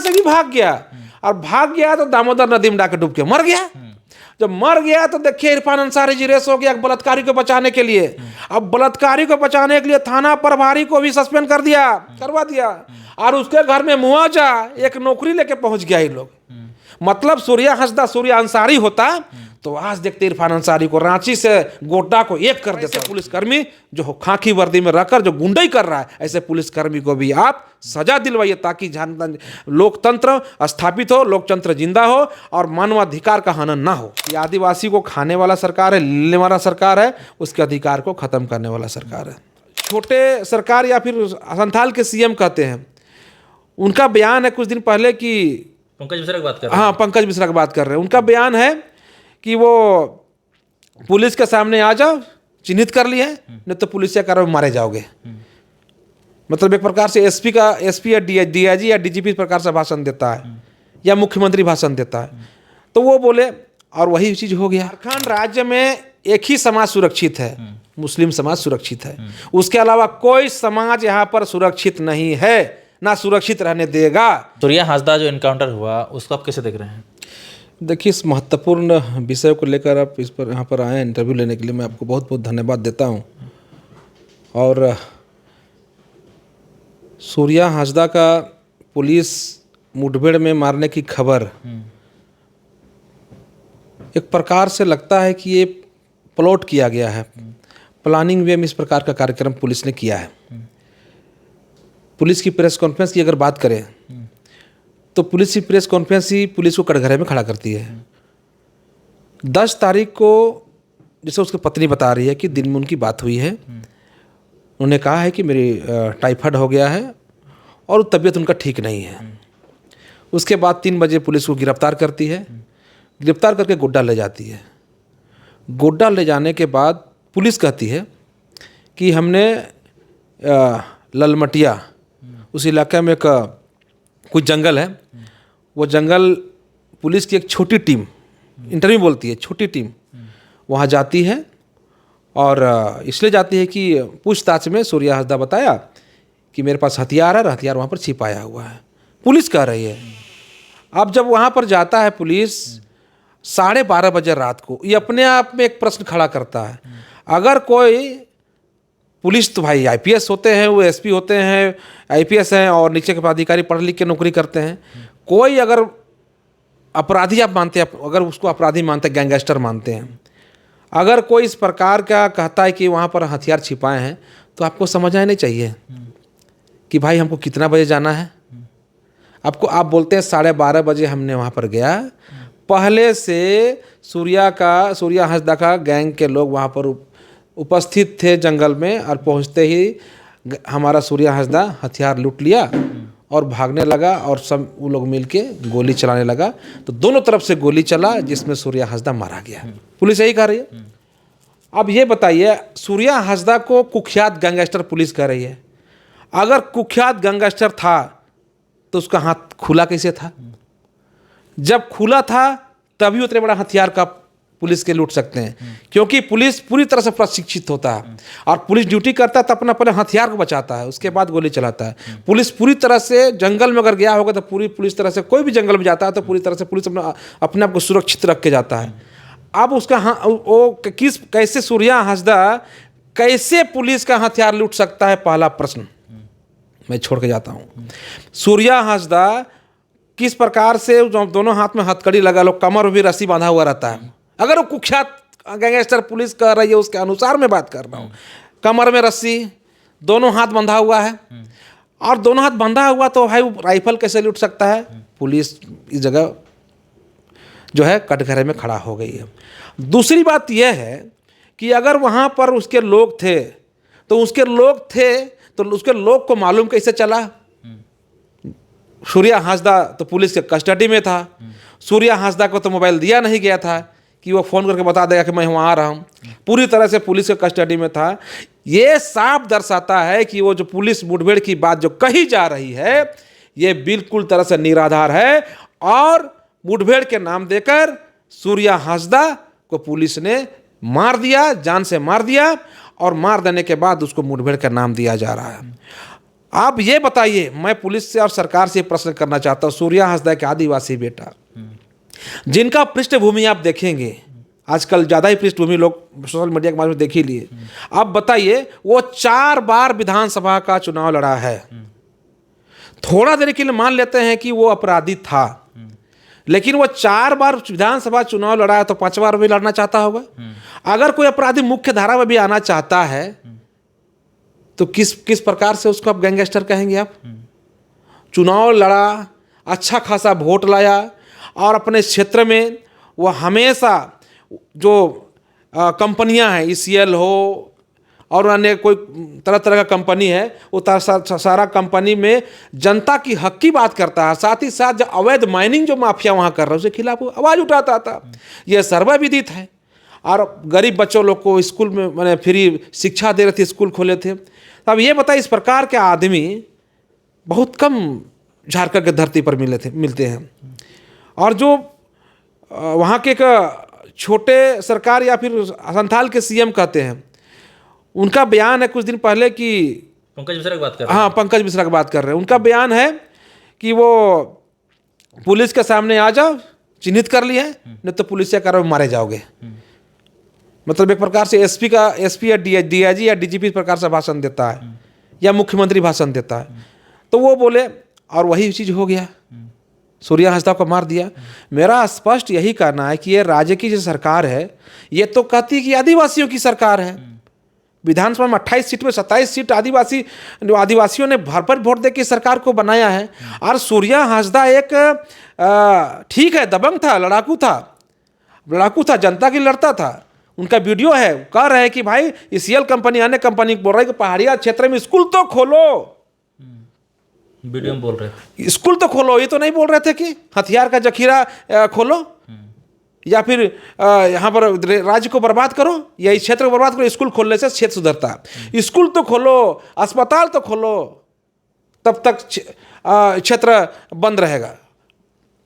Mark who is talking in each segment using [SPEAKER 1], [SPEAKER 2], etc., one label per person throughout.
[SPEAKER 1] से भी भाग गया, और भाग गया तो दामोदर नदी में डाके डूब के मर गया। जब मर गया तो देखिए इरफान अंसारी जी रेस हो गया बलात्कारी को बचाने के लिए। अब बलात्कारी को बचाने के लिए थाना प्रभारी को भी सस्पेंड करवा दिया, और उसके घर में मुआवजा एक नौकरी लेके पहुंच गया ये लोग। मतलब सूर्या हंसदा सूर्या अंसारी होता तो आज देखते इरफान अंसारी को रांची से गोड्डा को एक कर देते। पुलिसकर्मी जो खाकी वर्दी में रखकर जो गुंडाई कर रहा है, ऐसे पुलिसकर्मी को भी आप सजा दिलवाइए, ताकि लोकतंत्र स्थापित हो, लोकतंत्र जिंदा हो और मानवाधिकार का हनन ना हो। ये आदिवासी को खाने वाला सरकार है, लेने वाला सरकार है, उसके अधिकार को खत्म करने वाला सरकार है। छोटे सरकार या फिर संथाल के सीएम कहते हैं, उनका बयान है कुछ दिन पहले कि
[SPEAKER 2] पंकज मिश्रा की बात कर रहे हैं।
[SPEAKER 1] हाँ, पंकज मिश्रा की बात कर रहे हैं। उनका बयान है कि वो पुलिस के सामने आ जाओ, चिन्हित कर लिए, नहीं तो पुलिस से कार्रवाई मारे जाओगे। मतलब एक प्रकार से एसपी या डीआईजी या डीजीपी प्रकार से भाषण देता है, या मुख्यमंत्री भाषण देता है। तो वो बोले, और वही चीज हो गया। झारखंड राज्य में एक ही समाज सुरक्षित है, मुस्लिम समाज सुरक्षित है। उसके अलावा कोई समाज यहाँ पर सुरक्षित नहीं है, ना सुरक्षित रहने देगा।
[SPEAKER 2] सूर्या हंसदा जो इनकाउंटर हुआ उसको आप कैसे देख रहे हैं?
[SPEAKER 1] देखिए, इस महत्वपूर्ण विषय को लेकर आप इस पर यहाँ पर आए इंटरव्यू लेने के लिए, मैं आपको बहुत बहुत धन्यवाद देता हूँ। और सूर्या हंसदा का पुलिस मुठभेड़ में मारने की खबर एक प्रकार से लगता है कि ये प्लॉट किया गया है, प्लानिंग वे में इस प्रकार का कार्यक्रम पुलिस ने किया है। पुलिस की प्रेस कॉन्फ्रेंस की अगर बात करें तो पुलिस की प्रेस कॉन्फ्रेंस ही पुलिस को कटघरे में खड़ा करती है। 10 तारीख को जैसे उसकी पत्नी बता रही है कि दिन में उनकी बात हुई है, उन्होंने कहा है कि मेरी टाइफाइड हो गया है और तबीयत उनका ठीक नहीं है। उसके बाद 3 बजे पुलिस को गिरफ्तार करती है, गिरफ्तार करके गोड्डा ले जाती है। गोड्डा ले जाने के बाद पुलिस कहती है कि हमने ललमटिया उस इलाके में एक कुछ जंगल है, वो जंगल पुलिस की एक छोटी टीम, इंटरव्यू बोलती है, छोटी टीम वहाँ जाती है, और इसलिए जाती है कि पूछताछ में सूर्या हंसदा बताया कि मेरे पास हथियार है और हथियार वहाँ पर छिपाया हुआ है, पुलिस कह रही है। अब जब वहाँ पर जाता है पुलिस 12:30 बजे रात को, ये अपने आप में एक प्रश्न खड़ा करता है। अगर कोई पुलिस तो भाई आईपीएस होते हैं, वो एसपी होते हैं, आईपीएस हैं, और नीचे के पदाधिकारी पढ़ लिख के नौकरी करते हैं। कोई अगर अपराधी आप मानते हैं, अगर उसको अपराधी मानते हैं, गैंगस्टर मानते हैं, अगर कोई इस प्रकार का कहता है कि वहाँ पर हथियार छिपाए हैं, तो आपको समझना नहीं चाहिए कि भाई हमको कितना बजे जाना है। आप बोलते हैं 12:30 बजे हमने वहाँ पर गया। पहले से सूर्या हंसदा का गैंग के लोग वहाँ पर उपस्थित थे जंगल में, और पहुँचते ही हमारा सूर्या हंसदा हथियार लूट लिया और भागने लगा, और सब वो लोग मिलके गोली चलाने लगा। तो दोनों तरफ से गोली चला, जिसमें सूर्या हंसदा मारा गया। पुलिस यही कह रही है। अब ये बताइए, सूर्या हंसदा को कुख्यात गैंगस्टर पुलिस कह रही है। अगर कुख्यात गैंगस्टर था तो उसका हाथ खुला कैसे था? जब खुला था तभी उतने बड़ा हथियार का पुलिस के लूट सकते हैं, क्योंकि पुलिस पूरी तरह से प्रशिक्षित होता है, और पुलिस ड्यूटी करता है तो अपना पहले हथियार को बचाता है, उसके बाद गोली चलाता है। पुलिस पूरी तरह से जंगल में अगर गया होगा तो पूरी तरह से, कोई भी जंगल में जाता है तो पूरी तरह से पुलिस अपने आप को सुरक्षित रख के जाता है। अब उसका वो कैसे सूर्या हंसदा कैसे पुलिस का हथियार लूट सकता है? पहला प्रश्न मैं छोड़ के जाता हूँ। सूर्या हंसदा किस प्रकार से, दोनों हाथ में हथकड़ी लगा लो, कमर भी रस्सी बांधा हुआ रहता है। अगर वो कुख्यात गैंगस्टर पुलिस कर रही है उसके अनुसार मैं बात कर रहा हूँ, कमर में रस्सी, दोनों हाथ बंधा हुआ है, और दोनों हाथ बंधा हुआ तो भाई वो राइफल कैसे लूट सकता है? पुलिस इस जगह जो है कटघरे में खड़ा हो गई है। दूसरी बात यह है कि अगर वहाँ पर उसके लोग थे तो उसके लोग को मालूम कैसे चला? सूर्या हंसदा तो पुलिस के कस्टडी में था, सूर्या हंसदा को तो मोबाइल दिया नहीं गया था कि वो फ़ोन करके बता देगा कि मैं वहाँ आ रहा हूँ, पूरी तरह से पुलिस के कस्टडी में था। ये साफ दर्शाता है कि वो जो पुलिस मुठभेड़ की बात जो कही जा रही है ये बिल्कुल तरह से निराधार है, और मुठभेड़ के नाम देकर सूर्या हंसदा को पुलिस ने मार दिया, जान से मार दिया, और मार देने के बाद उसको मुठभेड़ का नाम दिया जा रहा है। आप ये बताइए, मैं पुलिस से और सरकार से प्रश्न करना चाहता हूँ, सूर्या हांसदा के आदिवासी बेटा जिनका पृष्ठभूमि आप देखेंगे, आजकल ज़्यादा ही पृष्ठभूमि लोग सोशल मीडिया के माध्यम से देख ही लिए। आप बताइए, वो 4 बार विधानसभा का चुनाव लड़ा है। थोड़ा देर के लिए मान लेते हैं कि वो अपराधी था, लेकिन वो 4 बार विधानसभा चुनाव लड़ा है, तो 5 बार भी लड़ना चाहता होगा। अगर कोई अपराधी मुख्य धारा में भी आना चाहता है तो किस प्रकार से उसको आप गैंगस्टर कहेंगे? आप चुनाव लड़ा, अच्छा खासा वोट लाया, और अपने क्षेत्र में वो हमेशा जो कंपनियां हैं, ECL हो और अन्य कोई तरह तरह का कंपनी है, वो सारा कंपनी में जनता की हक की बात करता है। साथ ही साथ जो अवैध माइनिंग जो माफिया वहाँ कर रहा है उसके खिलाफ वो आवाज़ उठाता था। यह सर्वविदित है। और गरीब बच्चों लोग को स्कूल में मैंने फ्री शिक्षा दे रहे थे, स्कूल खोले थे। तो अब ये बताइए, इस प्रकार के आदमी बहुत कम झारखंड की धरती पर मिलते हैं। और जो वहाँ के एक छोटे सरकार या फिर संथाल के CM कहते हैं, उनका बयान है कुछ दिन पहले कि
[SPEAKER 2] पंकज मिश्रा की बात कर रहे हैं।
[SPEAKER 1] हाँ, पंकज मिश्रा की बात कर रहे हैं। उनका बयान है कि वो पुलिस के सामने आ जाओ, चिन्हित कर लिया है, नहीं तो पुलिस से करो मारे जाओगे। मतलब एक प्रकार से SP या DIG या DGP प्रकार से भाषण देता है, या मुख्यमंत्री भाषण देता है। तो वो बोले, और वही चीज़ हो गया, सूर्या हांसदा को मार दिया। मेरा स्पष्ट यही कहना है कि ये राज्य की जो सरकार है, ये तो कहती है कि आदिवासियों की सरकार है। विधानसभा में 28 सीट में 27 सीट आदिवासियों ने भरपूर वोट देकर सरकार को बनाया है। और सूर्या हांसदा एक ठीक है, दबंग था, लड़ाकू था, जनता की लड़ता था। उनका वीडियो है, कह रहे हैं कि भाई ECL कंपनी, अन्य कंपनी बोल रही है कि पहाड़िया क्षेत्र में स्कूल तो खोलो।
[SPEAKER 2] वीडियो में बोल रहे थे
[SPEAKER 1] स्कूल तो खोलो, ये तो नहीं बोल रहे थे कि हथियार का जखीरा खोलो, या फिर यहाँ पर राज्य को बर्बाद करो, या इस क्षेत्र को बर्बाद करो। स्कूल खोलने से क्षेत्र सुधरता है। स्कूल तो खोलो, अस्पताल तो खोलो, तब तक क्षेत्र बंद रहेगा।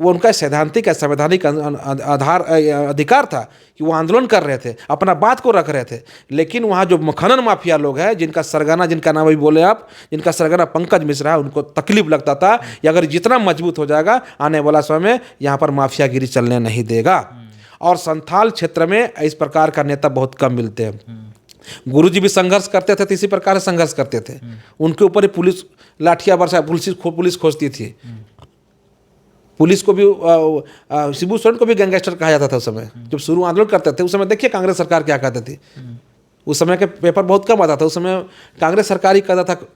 [SPEAKER 1] वो उनका सैद्धांतिक या संवैधानिक अधिकार था कि वो आंदोलन कर रहे थे, अपना बात को रख रहे थे। लेकिन वहाँ जो खनन माफिया लोग हैं, जिनका नाम अभी बोले आप, जिनका सरगना पंकज मिश्रा है, उनको तकलीफ लगता था कि अगर जितना मजबूत हो जाएगा, आने वाला समय में यहाँ पर माफियागिरी चलने नहीं देगा। और संथाल क्षेत्र में इस प्रकार का नेता बहुत कम मिलते हैं। गुरुजी भी संघर्ष करते थे, तो इसी प्रकार से संघर्ष करते थे। उनके ऊपर ही पुलिस लाठियां बरसा, पुलिस खोजती थी। पुलिस को भी शिबू सोरेन को भी गैंगस्टर कहा जाता था उस समय, जब शुरू आंदोलन करते थे। उस समय देखिए कांग्रेस सरकार क्या कहती थी। उस समय के पेपर बहुत कम आता था। उस समय कांग्रेस सरकार ही कहता था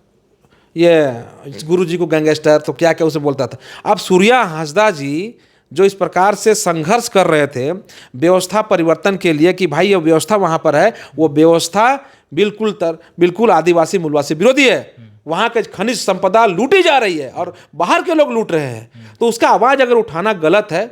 [SPEAKER 1] ये गुरुजी को गैंगस्टर, तो क्या क्या उसे बोलता था। अब सूर्या हांसदा जी जो इस प्रकार से संघर्ष कर रहे थे व्यवस्था परिवर्तन के लिए, कि भाई ये व्यवस्था वहाँ पर है, वो व्यवस्था बिल्कुल आदिवासी मूलवासी विरोधी है। वहाँ के खनिज संपदा लूटी जा रही है और बाहर के लोग लूट रहे हैं। तो उसका आवाज़ अगर उठाना गलत है,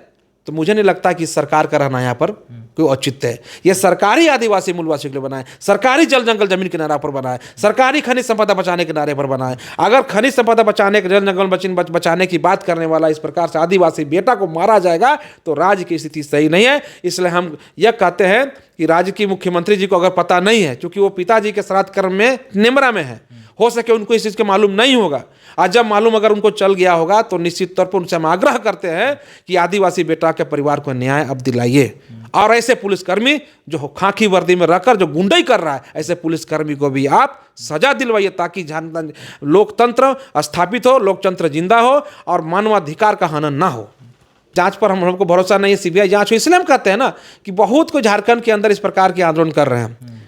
[SPEAKER 1] तो मुझे नहीं लगता कि सरकार का रहना यहाँ पर कोई औचित्य है। ये सरकारी आदिवासी मूलवासी के लिए बना है, सरकारी जल जंगल जमीन किनारा पर बना है, सरकारी खनिज संपदा बचाने के नारे पर बना है। अगर खनिज संपदा बचाने के, जल जंगल बचाने की बात करने वाला इस प्रकार से आदिवासी बेटा को मारा जाएगा, तो राज्य की स्थिति सही नहीं है। इसलिए हम यह कहते हैं कि राज्य की मुख्यमंत्री जी को अगर पता नहीं है, क्योंकि वो पिताजी के श्राद्ध कर्म में निमरा में है, हो सके उनको इस चीज़ का मालूम नहीं होगा। आज जब मालूम अगर उनको चल गया होगा, तो निश्चित तौर पर उनसे हम आग्रह करते हैं कि आदिवासी बेटा के परिवार को न्याय अब दिलाइए। और ऐसे पुलिसकर्मी जो खाकी वर्दी में रखकर जो गुंडाई कर रहा है, ऐसे पुलिसकर्मी को भी आप सजा दिलवाइए, ताकि लोकतंत्र स्थापित हो, लोकतंत्र जिंदा हो और मानवाधिकार का हनन ना हो। जांच पर हम लोग को भरोसा नहीं है, CBI जांच हो। इसलिए हम कहते हैं ना कि बहुत को झारखंड के अंदर इस प्रकार के आंदोलन कर रहे हैं,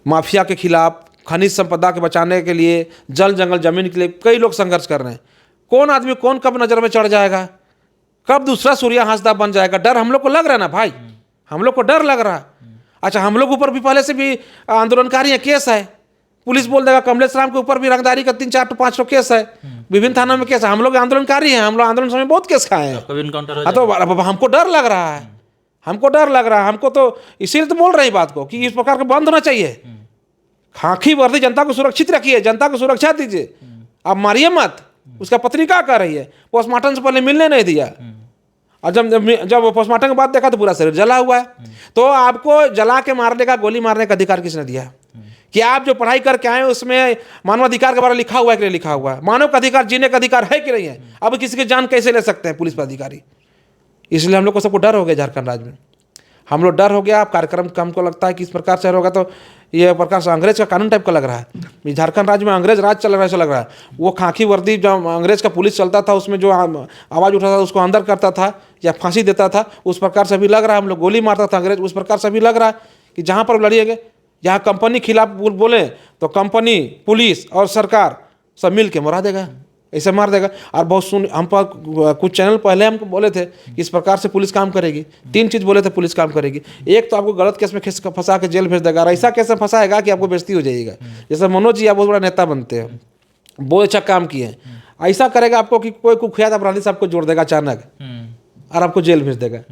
[SPEAKER 1] माफिया के खिलाफ, खनिज संपदा के बचाने के लिए, जल जंगल जमीन के लिए कई लोग संघर्ष कर रहे हैं। कौन आदमी कौन कब नजर में चढ़ जाएगा, कब दूसरा सूर्या हांसदा बन जाएगा, डर हम लोग को लग रहा है ना भाई, हम लोग को डर लग रहा है। अच्छा, हम लोग ऊपर भी पहले से भी आंदोलनकारी है, केस है। पुलिस बोल देगा कमलेश राम के ऊपर भी रंगदारी का 3-4-5 केस है, विभिन्न थानों में केस है। हम लोग आंदोलनकारी हैं, हम लोग आंदोलन समय बहुत केस खाए हैं। तो अब हमको डर लग रहा है, हमको तो इसीलिए तो बोल रहे हैं बात को कि इस प्रकार का बंद होना चाहिए। खाकी वर्दी, जनता को सुरक्षित रखिए, जनता को सुरक्षा दीजिए, आप मारिए मत। उसका पत्रिका कह रही है पोस्टमार्टम से पहले मिलने नहीं दिया, और जब पोस्टमार्टम के बाद देखा तो पूरा शरीर जला हुआ है। तो आपको जला के मारने का, गोली मारने का अधिकार किसने दिया? कि आप जो पढ़ाई करके आए उसमें मानवाधिकार के बारे में लिखा हुआ है कि नहीं लिखा हुआ है, मानव का अधिकार, जीने का अधिकार है कि नहीं है। अब किसी की जान कैसे ले सकते हैं पुलिस पदाधिकारी। इसलिए हम लोग को सबको डर हो गया झारखंड राज्य में, हम लोग डर हो गया। आप कार्यक्रम का हमको लगता है कि इस प्रकार से होगा तो ये प्रकार से अंग्रेज का कानून टाइप का लग रहा है। झारखंड राज्य में अंग्रेज राज चल रहा है ऐसा लग रहा है। वो खाकी वर्दी जो अंग्रेज का पुलिस चलता था उसमें जो आवाज़ उठाता था उसको अंदर करता था या फांसी देता था, उस प्रकार से भी लग रहा है। हम लोग गोली मारता था अंग्रेज, उस प्रकार से भी लग रहा है कि जहाँ पर लड़िएगे, जहाँ कंपनी खिलाफ बोले तो कंपनी, पुलिस और सरकार सब मिल के मरा देगा, ऐसे मार देगा। और बहुत हम पर कुछ चैनल पहले हमको बोले थे कि इस प्रकार से पुलिस काम करेगी। 3 चीज़ बोले थे पुलिस काम करेगी। एक तो आपको गलत केस में फंसा के जेल भेज देगा, और ऐसा केस में फंसाएगा कि आपको बेइज्जती हो जाएगा। जैसे मनोज जी आप बहुत बड़ा नेता बनते हैं, बहुत अच्छा काम किए, ऐसा करेगा आपको कि कोई कुख्यात अपराधी से आपको जोड़ देगा अचानक और आपको जेल भेज देगा।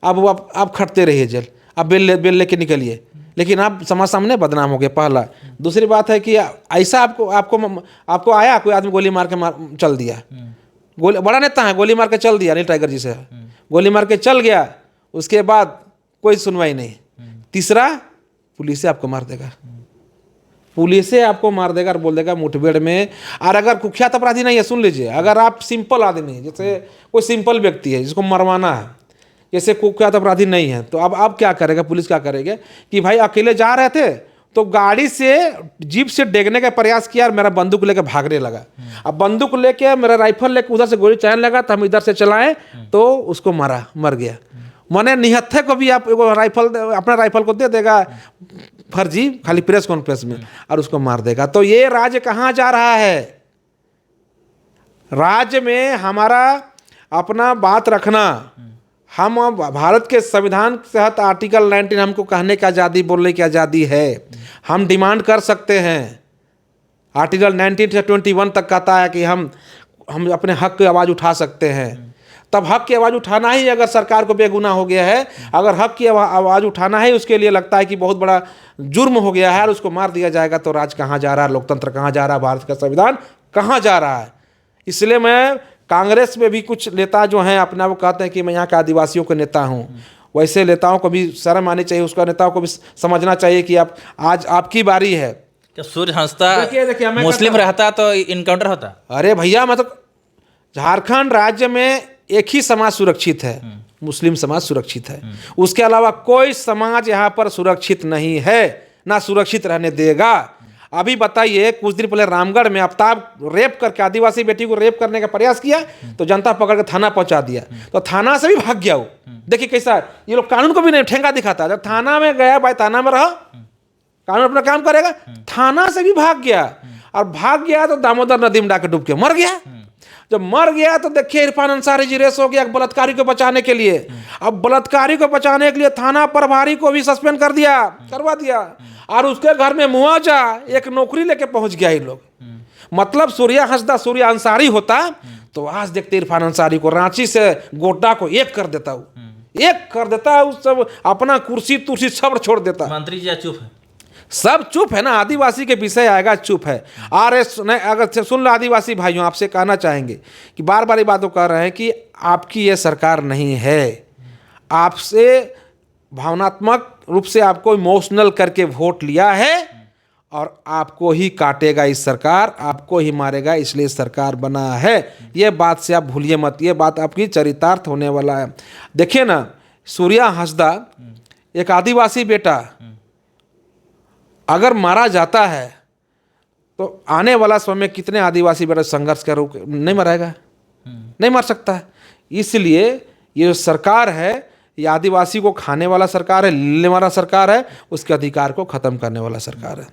[SPEAKER 1] अब वो आप खटते रहिए जेल, आप बेल लेके निकलिए, लेकिन आप समाज सामने बदनाम हो गए, पहला। दूसरी बात है कि ऐसा आपको आया कोई आदमी गोली मार के चल दिया, गोली, बड़ा नेता है, गोली मार के चल दिया, अनिल टाइगर जी से गोली मार के चल गया, उसके बाद कोई सुनवाई नहीं। तीसरा, पुलिस से आपको मार देगा, पुलिस से आपको मार देगा और बोल देगा मुठभेड़ में। और अगर कुख्यात अपराधी नहीं है, सुन लीजिए, अगर आप सिंपल आदमी है, जैसे कोई सिंपल व्यक्ति है जिसको मरवाना है, जैसे कुख्यात अपराधी नहीं है, तो अब क्या करेगा, पुलिस क्या करेगा कि भाई अकेले जा रहे थे तो गाड़ी से, जीप से डेगने का प्रयास किया और मेरा बंदूक लेके भागने लगा। अब बंदूक लेके, मेरा राइफल लेके उधर से गोली चलाने लगा, तो हम इधर से चलाएं तो उसको मर गया। मने निहत्थे को भी आप राइफल, अपना राइफल को दे देगा फर्जी, खाली प्रेस कॉन्फ्रेंस में, और उसको मार देगा। तो ये राज्य कहाँ जा रहा है? राज्य में हमारा अपना बात रखना, हम भारत के संविधान के तहत आर्टिकल 19 हमको कहने की आज़ादी, बोलने की आज़ादी है, हम डिमांड कर सकते हैं। आर्टिकल 19 से 21 तक कहता है कि हम अपने हक की आवाज़ उठा सकते हैं। तब हक की आवाज़ उठाना ही, अगर सरकार को बेगुनाह हो गया है, अगर हक की आवाज़ उठाना ही उसके लिए लगता है कि बहुत बड़ा जुर्म हो गया है और उसको मार दिया जाएगा, तो राज कहाँ जा रहा है, लोकतंत्र कहाँ जा रहा है, भारत का संविधान कहाँ जा रहा है। इसलिए मैं कांग्रेस में भी कुछ नेता जो हैं अपना वो कहते हैं कि मैं यहाँ के आदिवासियों के नेता हूँ, वैसे नेताओं को भी शर्म आनी चाहिए, उसका नेताओं को भी समझना चाहिए कि आज आपकी बारी है।
[SPEAKER 2] क्या सूर्य हंसता मुस्लिम रहता तो इनकाउंटर होता?
[SPEAKER 1] अरे भैया, मैं तो झारखंड राज्य में एक ही समाज सुरक्षित है, मुस्लिम समाज सुरक्षित है, उसके अलावा कोई समाज यहाँ पर सुरक्षित नहीं है, ना सुरक्षित रहने देगा। अभी बताइए, कुछ दिन पहले रामगढ़ में आफ्ताब रेप करके, आदिवासी बेटी को रेप करने का प्रयास किया, तो जनता पकड़ के थाना पहुंचा दिया, तो थाना से भी भाग गया वो। देखिए कैसा ये लोग कानून को भी नहीं ठेंगा दिखाता। जब थाना में गया, भाई थाना में रहो, कानून अपना काम करेगा, थाना से भी भाग गया, और भाग गया तो दामोदर नदी में डाके डूब के मर गया। जब मर गया तो देखिए इरफान अंसारी जी रेस हो गया बलात्कारी को बचाने के लिए। अब बलात्कारी को बचाने के लिए थाना प्रभारी को भी सस्पेंड करवा दिया, और उसके घर में मुआवजा, एक नौकरी लेके पहुंच गया ये लोग। मतलब सूर्या हंसदा सूर्य अंसारी होता तो आज देखते इरफान अंसारी को रांची से गोड्डा को एक कर देता, उस सब अपना कुर्सी तुर्सी सब छोड़ देता।
[SPEAKER 2] मंत्री जी चुप है,
[SPEAKER 1] सब चुप है ना, आदिवासी के विषय आएगा चुप है। और अगर सुन लो आदिवासी भाइयों, आपसे कहना चाहेंगे कि बार बार ये बातों कह रहे हैं कि आपकी ये सरकार नहीं है, आपसे भावनात्मक रूप से आपको इमोशनल करके वोट लिया है, और आपको ही काटेगा इस सरकार, आपको ही मारेगा, इसलिए सरकार बना है। ये बात से आप भूलिए मत, ये बात आपकी चरितार्थ होने वाला है। देखिए ना, सूर्या हंसदा एक आदिवासी बेटा अगर मारा जाता है तो आने वाला समय में कितने आदिवासी बेटा संघर्ष कर नहीं मरेगा, नहीं मर सकता है। इसलिए ये जो सरकार है, ये आदिवासी को खाने वाला सरकार है, लेने वाला सरकार है, उसके अधिकार को खत्म करने वाला सरकार है।